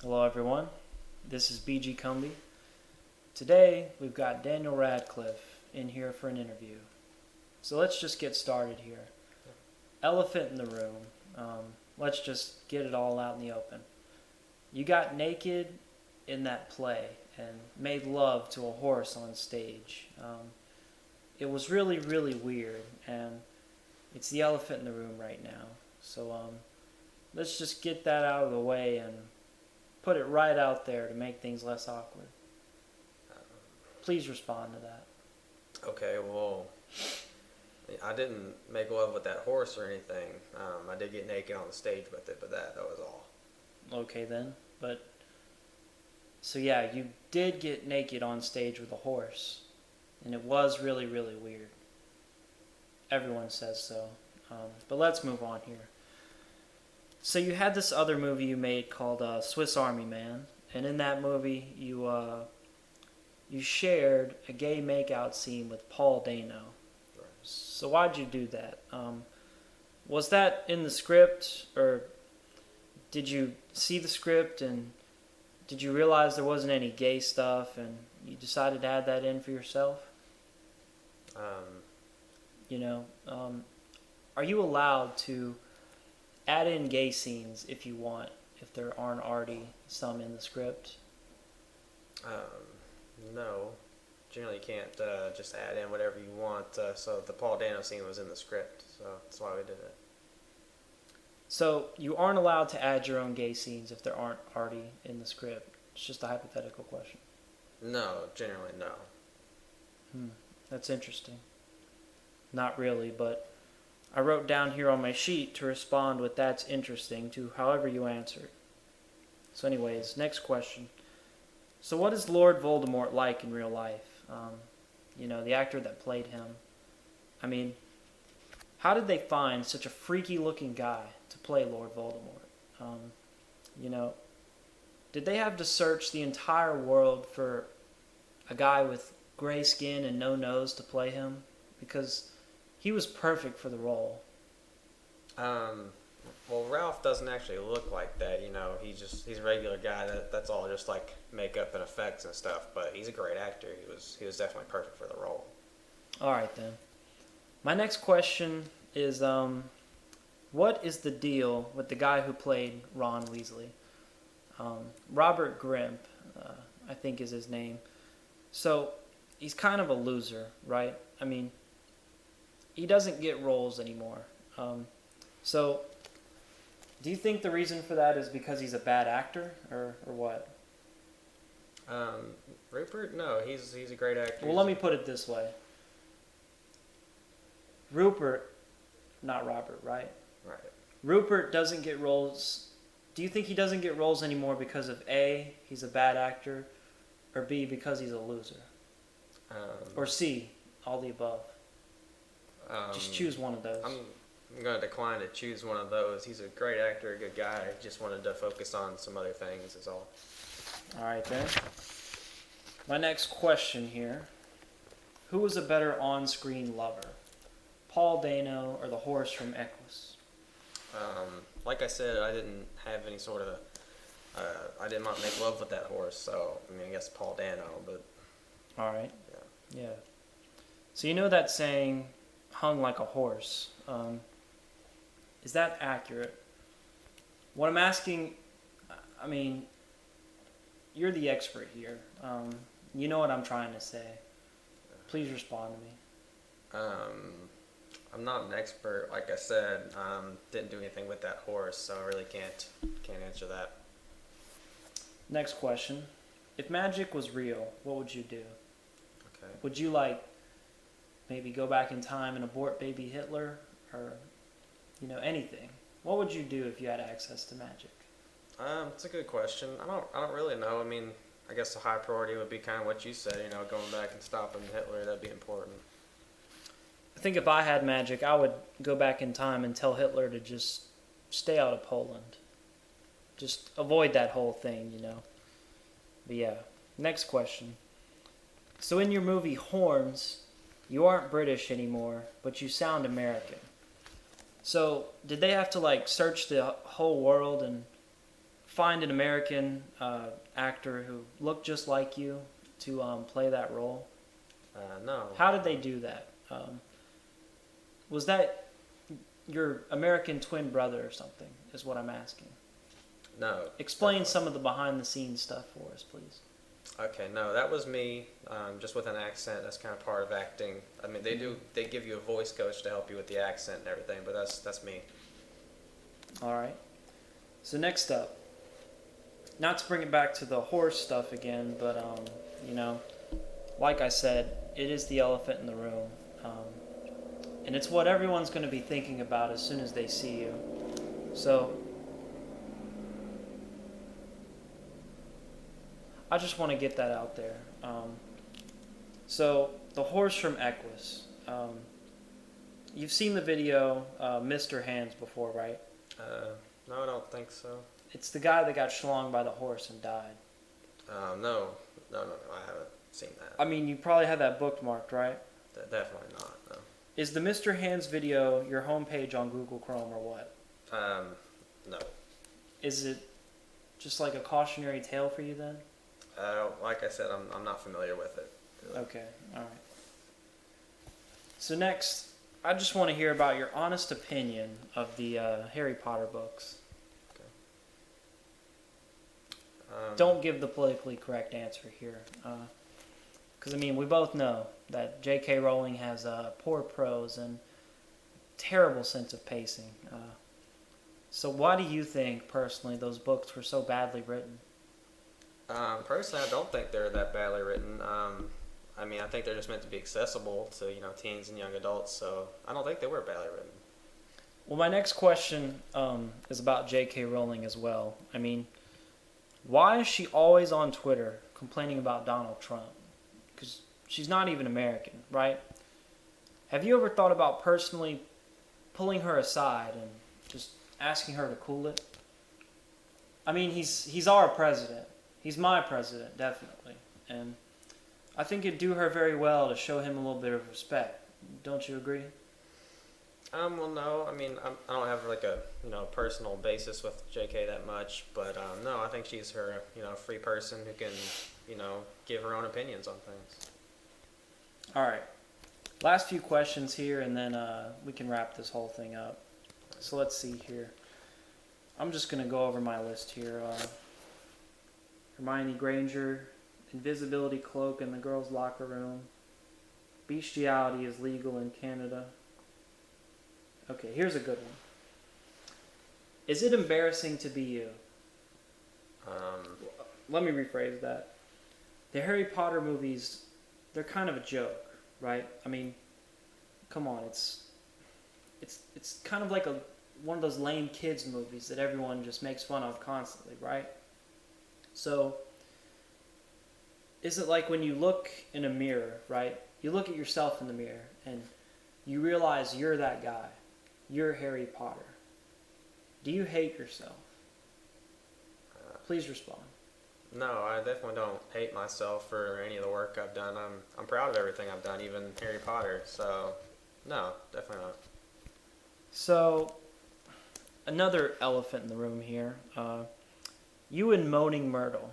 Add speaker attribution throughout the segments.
Speaker 1: Hello everyone, this is RiffTrax. Today we've got Daniel Radcliffe in here for an interview. So let's just get started here. Elephant in the room. Let's just get it all out in the open. You got naked in that play and made love to a horse on stage. It was really, really weird, and it's the elephant in the room right now. So let's just get that out of the way and put it right out there to make things less awkward. Please respond to that.
Speaker 2: Okay, well, I didn't make love with that horse or anything. I did get naked on the stage with it, but that was all.
Speaker 1: Okay then, but so yeah, you did get naked on stage with a horse, and it was really, really weird. Everyone says so, but let's move on here. So you had this other movie you made called Swiss Army Man, and in that movie you shared a gay makeout scene with Paul Dano.
Speaker 2: Right.
Speaker 1: So why'd you do that? Was that in the script, or did you see the script and did you realize there wasn't any gay stuff and you decided to add that in for yourself? Are you allowed to add in gay scenes if you want, if there aren't already some in the script?
Speaker 2: No. Generally, you can't just add in whatever you want. So the Paul Dano scene was in the script, so that's why we did it.
Speaker 1: So you aren't allowed to add your own gay scenes if there aren't already in the script. It's just a hypothetical question.
Speaker 2: No, generally no.
Speaker 1: That's interesting. Not really, but I wrote down here on my sheet to respond with "that's interesting" to however you answered. So anyways, next question. So what is Lord Voldemort like in real life? The actor that played him. I mean, how did they find such a freaky looking guy to play Lord Voldemort? Did they have to search the entire world for a guy with gray skin and no nose to play him? Because he was perfect for the role.
Speaker 2: Well, Ralph doesn't actually look like that. He's a regular guy. That's all just like makeup and effects and stuff. But he's a great actor. He was definitely perfect for the role.
Speaker 1: All right then. My next question is, what is the deal with the guy who played Ron Weasley? Robert Grimp, I think is his name. So he's kind of a loser, right? I mean, he doesn't get roles anymore. So do you think the reason for that is because he's a bad actor, or what?
Speaker 2: Rupert? No, he's a great actor.
Speaker 1: Well, let me put it this way. Rupert, not Robert, right?
Speaker 2: Right.
Speaker 1: Rupert doesn't get roles. Do you think he doesn't get roles anymore because of A, he's a bad actor, or B, because he's a loser? Or C, all the above? Just choose one of those.
Speaker 2: I'm going to decline to choose one of those. He's a great actor, a good guy. Just wanted to focus on some other things is all.
Speaker 1: All right, then. My next question here. Who was a better on-screen lover? Paul Dano or the horse from Equus?
Speaker 2: Like I said, I didn't have any sort of... I did not make love with that horse, so, I guess Paul Dano, but...
Speaker 1: All right.
Speaker 2: Yeah.
Speaker 1: So you know that saying, hung like a horse. Is that accurate? What I'm asking, you're the expert here. You know what I'm trying to say. Please respond to me.
Speaker 2: I'm not an expert, like I said. Didn't do anything with that horse, so I really can't answer that.
Speaker 1: Next question. If magic was real, what would you do?
Speaker 2: Okay.
Speaker 1: Would you maybe go back in time and abort baby Hitler, or anything? What would you do if you had access to magic?
Speaker 2: It's a good question. I don't really know. I guess the high priority would be kind of what you said. Going back and stopping Hitler. That'd be important.
Speaker 1: I think if I had magic, I would go back in time and tell Hitler to just stay out of Poland. Just avoid that whole thing, But yeah, next question. So in your movie Horns, you aren't British anymore, but you sound American. So did they have to search the whole world and find an American actor who looked just like you to play that role?
Speaker 2: No.
Speaker 1: How did they do that? Was that your American twin brother or something, is what I'm asking.
Speaker 2: No.
Speaker 1: Explain some of the behind-the-scenes stuff for us, please.
Speaker 2: Okay, no, that was me, just with an accent. That's kind of part of acting. I mean, they give you a voice coach to help you with the accent and everything, but that's me.
Speaker 1: All right. So next up, not to bring it back to the horse stuff again, but like I said, it is the elephant in the room, and it's what everyone's going to be thinking about as soon as they see you. So I just want to get that out there. So the horse from Equus. You've seen the video Mr. Hands before, right?
Speaker 2: No, I don't think so.
Speaker 1: It's the guy that got schlonged by the horse and died.
Speaker 2: No, I haven't seen that.
Speaker 1: I mean, you probably have that bookmarked, right?
Speaker 2: Definitely not, no.
Speaker 1: Is the Mr. Hands video your homepage on Google Chrome or what?
Speaker 2: No.
Speaker 1: Is it just like a cautionary tale for you then?
Speaker 2: Like I said, I'm not familiar with it.
Speaker 1: Okay, all right. So next, I just want to hear about your honest opinion of the Harry Potter books.
Speaker 2: Okay.
Speaker 1: Don't give the politically correct answer here. Because, I mean, we both know that J.K. Rowling has poor prose and terrible sense of pacing. So why do you think, personally, those books were so badly written?
Speaker 2: Personally, I don't think they're that badly written. I mean, I think they're just meant to be accessible to, teens and young adults, so I don't think they were badly written.
Speaker 1: Well, my next question is about J.K. Rowling as well. I mean, why is she always on Twitter complaining about Donald Trump? Because she's not even American, right? Have you ever thought about personally pulling her aside and just asking her to cool it? I mean, he's our president. He's my president, definitely. And I think it'd do her very well to show him a little bit of respect. Don't you agree?
Speaker 2: Well, no. I mean, I don't have like a personal basis with JK that much, but no, I think she's her free person who can give her own opinions on things.
Speaker 1: All right. Last few questions here, and then we can wrap this whole thing up. So let's see here. I'm just gonna go over my list here. Hermione Granger, Invisibility, Cloak in the girls' locker room. Bestiality is legal in Canada. Okay, here's a good one. Is it embarrassing to be you? Let me rephrase that. The Harry Potter movies, they're kind of a joke, right? I mean, come on, it's kind of like one of those lame kids movies that everyone just makes fun of constantly, right? So, is it like when you look in a mirror, right? You look at yourself in the mirror and you realize you're that guy. You're Harry Potter. Do you hate yourself? Please respond.
Speaker 2: No, I definitely don't hate myself for any of the work I've done. I'm proud of everything I've done, even Harry Potter. So, no, definitely not.
Speaker 1: So, another elephant in the room here. You and Moaning Myrtle.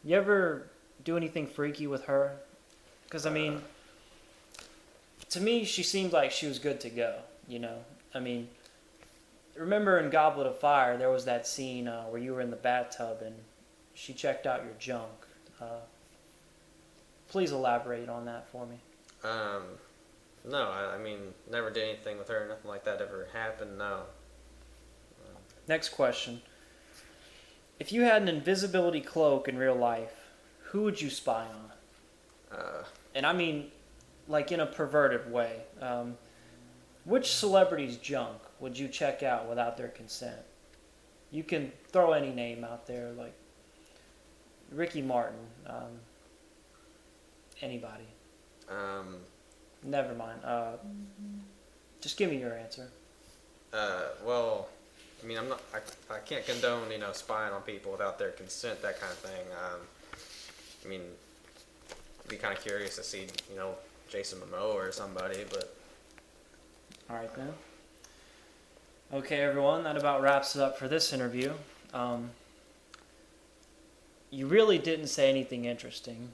Speaker 1: You ever do anything freaky with her? Because, I mean, to me, she seemed like she was good to go, I mean, remember in Goblet of Fire, there was that scene where you were in the bathtub and she checked out your junk. Please elaborate on that for me.
Speaker 2: No, I mean, never did anything with her. Nothing like that ever happened, no.
Speaker 1: Next question. If you had an invisibility cloak in real life, who would you spy on? And I mean, like in a perverted way. Which celebrity's junk would you check out without their consent? You can throw any name out there, like Ricky Martin, anybody. Never mind. Just give me your answer.
Speaker 2: Well, I mean, I can't condone, spying on people without their consent, that kind of thing. I mean, I'd be kind of curious to see, Jason Momoa or somebody, but...
Speaker 1: All right, then. Okay, everyone, that about wraps it up for this interview. You really didn't say anything interesting.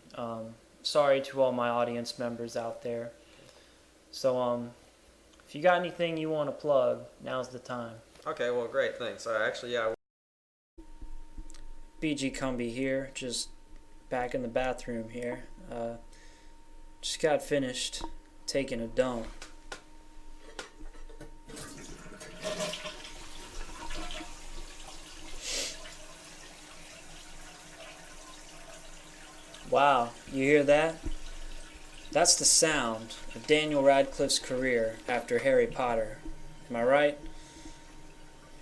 Speaker 1: Sorry to all my audience members out there. So, if you got anything you want to plug, now's the time.
Speaker 2: Okay, well, great, thanks. Actually, yeah.
Speaker 1: BG Kumbi here, just back in the bathroom here. Just got finished taking a dump. Wow, you hear that? That's the sound of Daniel Radcliffe's career after Harry Potter. Am I right?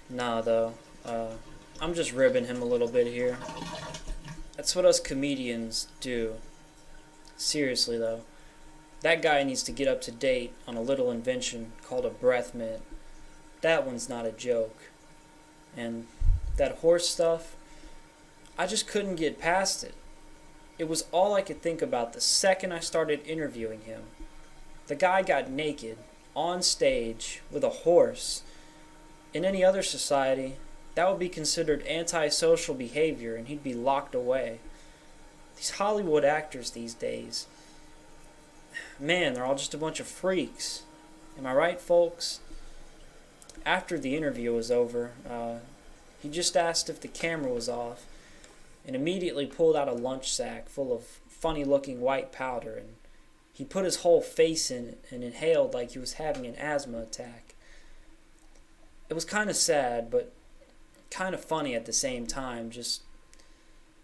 Speaker 1: Nah, though. I'm just ribbing him a little bit here. That's what us comedians do. Seriously, though. That guy needs to get up to date on a little invention called a breath mint. That one's not a joke. And that horse stuff, I just couldn't get past it. It was all I could think about the second I started interviewing him. The guy got naked, on stage, with a horse. In any other society, that would be considered antisocial behavior and he'd be locked away. These Hollywood actors these days, man, they're all just a bunch of freaks. Am I right, folks? After the interview was over, he just asked if the camera was off and immediately pulled out a lunch sack full of funny-looking white powder, and he put his whole face in it and inhaled like he was having an asthma attack. It was kind of sad, but kind of funny at the same time, just,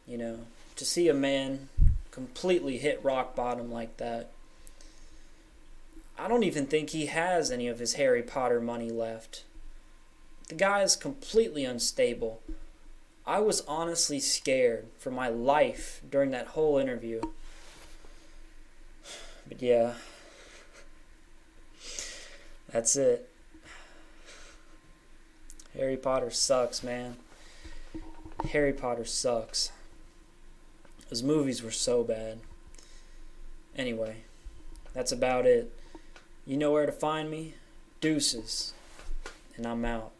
Speaker 1: to see a man completely hit rock bottom like that. I don't even think he has any of his Harry Potter money left. The guy is completely unstable. I was honestly scared for my life during that whole interview. But yeah, that's it. Harry Potter sucks, man. Harry Potter sucks. Those movies were so bad. Anyway, that's about it. You know where to find me? Deuces. And I'm out.